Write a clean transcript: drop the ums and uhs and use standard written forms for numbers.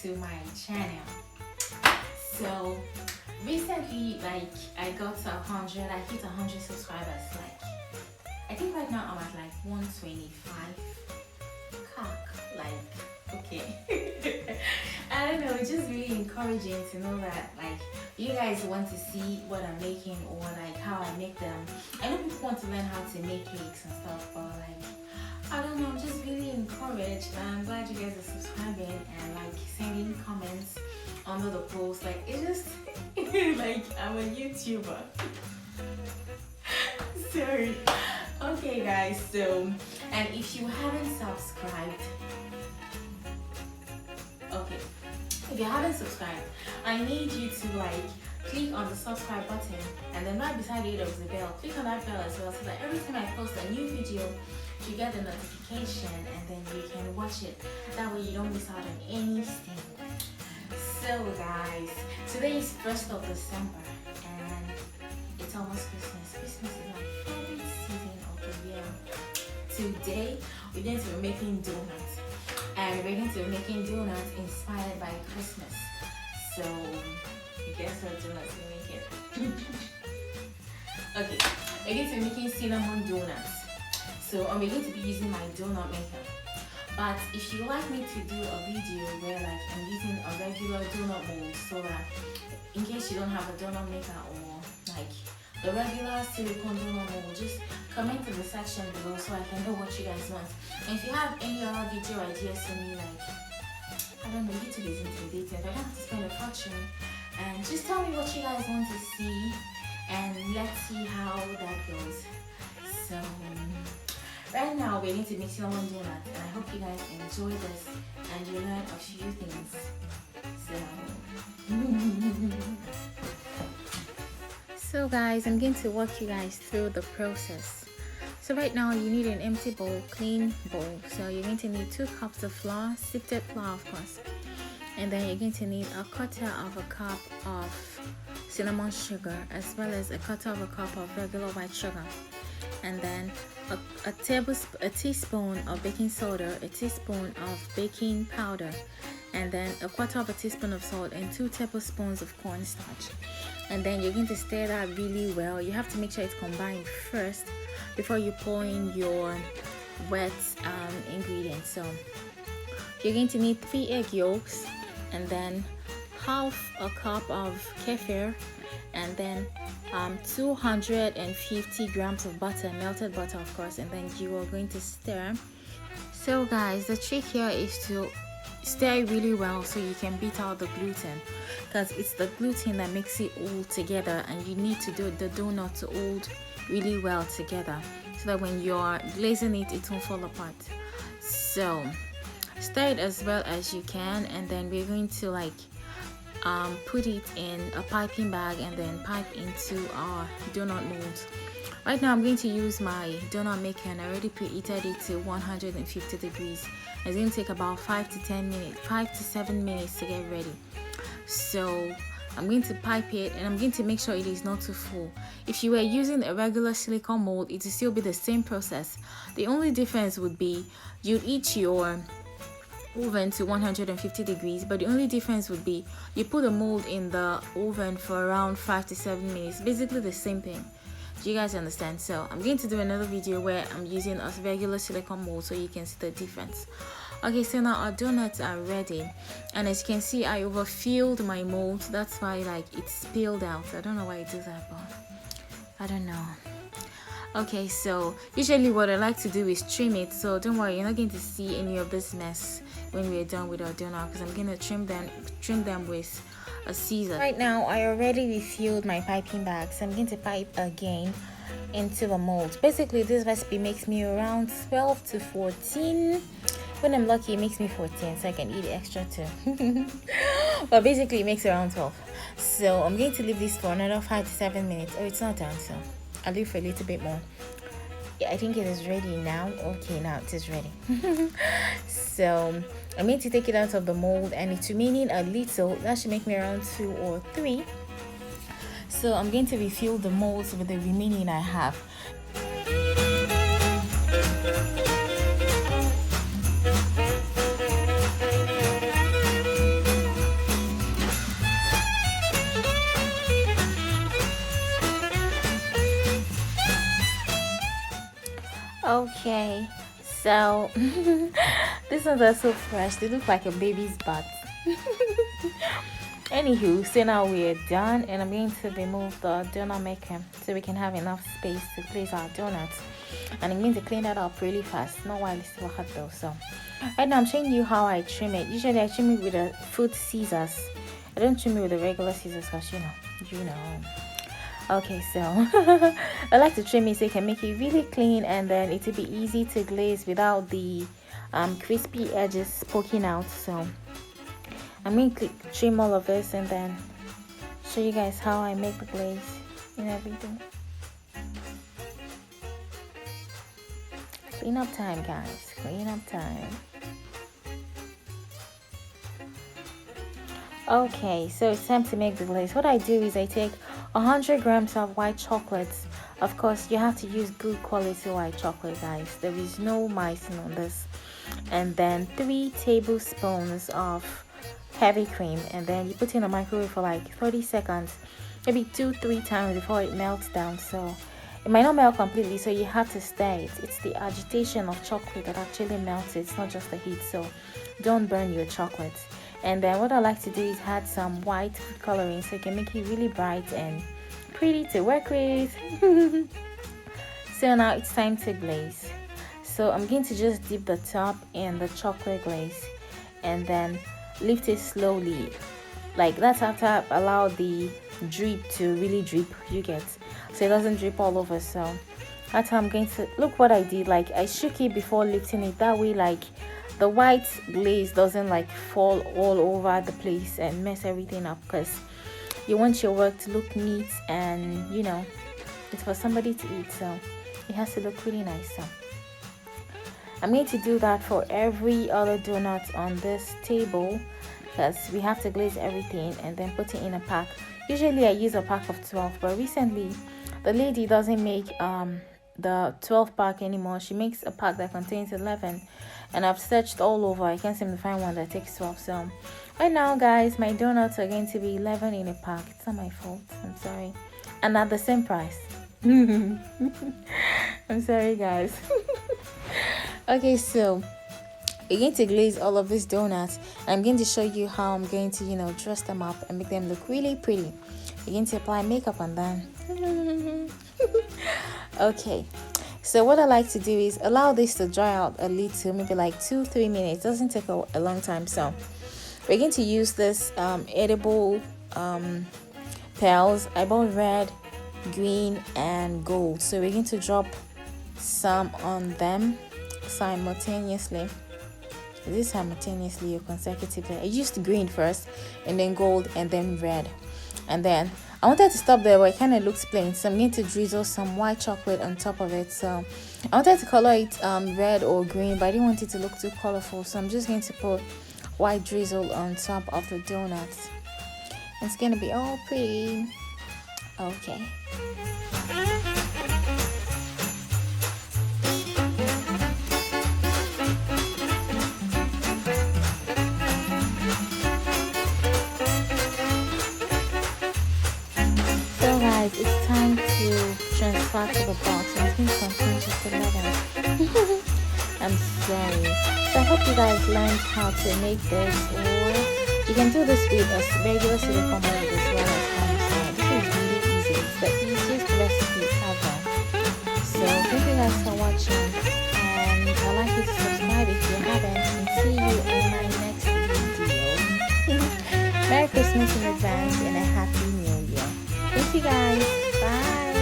to my channel. So recently, like, I got to 100, I hit 100 subscribers. Like, I think right now I'm at like 125 like, okay. I don't know, it's just really encouraging to know that like you guys want to see what I'm making or like how I make them. I know people want to learn how to make cakes and stuff, but like, I don't know, I'm just really encouraged, and I'm glad you guys are subscribing and like sending comments under the post. Like, it's just like I'm a YouTuber. Sorry. Okay guys, so, and if you haven't subscribed, okay, if you haven't subscribed, I need you to like click on the subscribe button, and then right beside it there's a bell. Click on that bell as well, so that every time I post a new video you get the notification and then you can watch it. That way you don't miss out on anything. So guys, today is 1st of December and it's almost Christmas. Christmas is my favorite season of the year. Today we're going to be making donuts, and we're going to be making donuts inspired by Christmas. So guess what donuts we're making? Okay, we're going to be making cinnamon donuts. So I'm going to be using my donut maker. But if you like me to do a video where like I'm using a regular donut mold, so that in case you don't have a donut maker or like the regular silicone donut mold, just comment in the section below so I can know what you guys want. And if you have any other video ideas for me, like, I don't know, YouTube is intimidating, I don't have to spend a fortune, and just tell me what you guys want to see and let's see how that goes. So right now we're going to make cinnamon donuts, and I hope you guys enjoy this and you learn a few things. So guys, I'm going to walk you guys through the process. So right now you need an empty bowl, clean bowl. So you're going to need 2 cups of flour, sifted flour of course. And then you're going to need a quarter of a cup of cinnamon sugar, as well as a quarter of a cup of regular white sugar. And then a teaspoon of baking soda, a teaspoon of baking powder, and then a quarter of a teaspoon of salt, and 2 tablespoons of cornstarch. And then you're going to stir that really well. You have to make sure it's combined first before you pour in your wet ingredients. So you're going to need 3 egg yolks, and then half a cup of kefir, and then 250 grams of butter, melted butter of course, and then you are going to stir. So guys, the trick here is to stir really well so you can beat out the gluten, because it's the gluten that makes it all together, and you need to do the donut to hold really well together so that when you're glazing it, it won't fall apart. So stir it as well as you can, and then we're going to like put it in a piping bag and then pipe into our donut molds. Right now I'm going to use my donut maker, and I already preheated it to 150 degrees. It's going to take about 5 to 7 minutes to get ready. So I'm going to pipe it, and I'm going to make sure it is not too full. If you were using a regular silicone mold, it will still be the same process. The only difference would be you'd heat your oven to 150 degrees, but the only difference would be you put the mold in the oven for around 5 to 7 minutes. Basically the same thing. Do you guys understand? So I'm going to do another video where I'm using a regular silicone mold so you can see the difference. Okay, so now our donuts are ready, and as you can see I overfilled my mold. That's why like it spilled out. I don't know why it does that, but I don't know. Okay, so usually what I like to do is trim it, so don't worry, you're not going to see any of this mess when we're done with our donut, because I'm going to trim them with a scissor. Right now I already refilled my piping bag, so I'm going to pipe again into the mold. Basically this recipe makes me around 12 to 14. When I'm lucky it makes me 14, so I can eat extra too. But basically it makes around 12. So I'm going to leave this for another 5 to 7 minutes. Oh, it's not done, so I'll leave for a little bit more. Yeah, I think it is ready now. Okay, now it is ready. So I'm going to take it out of the mold, and it's remaining a little. That should make me around 2 or 3. So I'm going to refill the molds with the remaining I have. Okay, so these ones are so fresh. They look like a baby's butt. Anywho, so now we're done, and I'm going to remove the donut maker so we can have enough space to place our donuts. And I'm going to clean that up really fast, not while it's still hot though. So right now I'm showing you how I trim it. Usually I trim it with the food scissors. I don't trim it with the regular scissors because you know. Okay, so I like to trim it so you can make it really clean, and then it will be easy to glaze without the crispy edges poking out. So I'm going to trim all of this and then show you guys how I make the glaze and everything. Clean up time, guys. Clean up time. Okay, so it's time to make the glaze. What I do is I take 100 grams of white chocolate. Of course, you have to use good quality white chocolate, guys. There is no icing on this. And then 3 tablespoons of heavy cream, and then you put it in the microwave for like 30 seconds, maybe 2-3 times before it melts down. So it might not melt completely, so you have to stir it. It's the agitation of chocolate that actually melts it. It's not just the heat, so don't burn your chocolate. And then what I like to do is add some white food coloring so you can make it really bright and pretty to work with. So now it's time to glaze. So I'm going to just dip the top in the chocolate glaze and then lift it slowly. Like that's after allow the drip to really drip, you get, so it doesn't drip all over. So that's how I'm going to, look what I did, like I shook it before lifting it, that way like the white glaze doesn't like fall all over the place and mess everything up, because you want your work to look neat and it's for somebody to eat, so it has to look really nice. So I'm going to do that for every other donut on this table, because we have to glaze everything and then put it in a pack. Usually I use a pack of 12, but recently the lady doesn't make the 12 pack anymore. She makes a pack that contains 11, and I've searched all over. I can't seem to find one that takes 12. So right now, guys, my donuts are going to be 11 in a pack. It's not my fault, I'm sorry, and at the same price. I'm sorry, guys. Okay, so we're going to glaze all of these donuts, and I'm going to show you how I'm going to dress them up and make them look really pretty. We're going to apply makeup on them. Okay, so what I like to do is allow this to dry out a little, maybe like 2-3 minutes. It doesn't take a long time. So we're going to use this edible pearls. I bought red, green and gold, so we're going to drop some on them simultaneously. Is this simultaneously or consecutively? I used green first, and then gold, and then red. And then I wanted to stop there, but it kind of looks plain, so I'm going to drizzle some white chocolate on top of it. So I wanted to color it red or green, but I didn't want it to look too colorful, so I'm just going to put white drizzle on top of the donuts. It's going to be all pretty. Okay. It's time to transfer to the box, and it's been something just 11. I'm sorry. So I hope you guys learned how to make this, or you can do this with a regular silicone mold as well as home. So this is really easy. It's the easiest recipe ever. So thank you guys for watching, and I'd like you to subscribe if you haven't, and see you in my next video. Merry Christmas in advance and a Happy New Year. Thank you guys. Bye.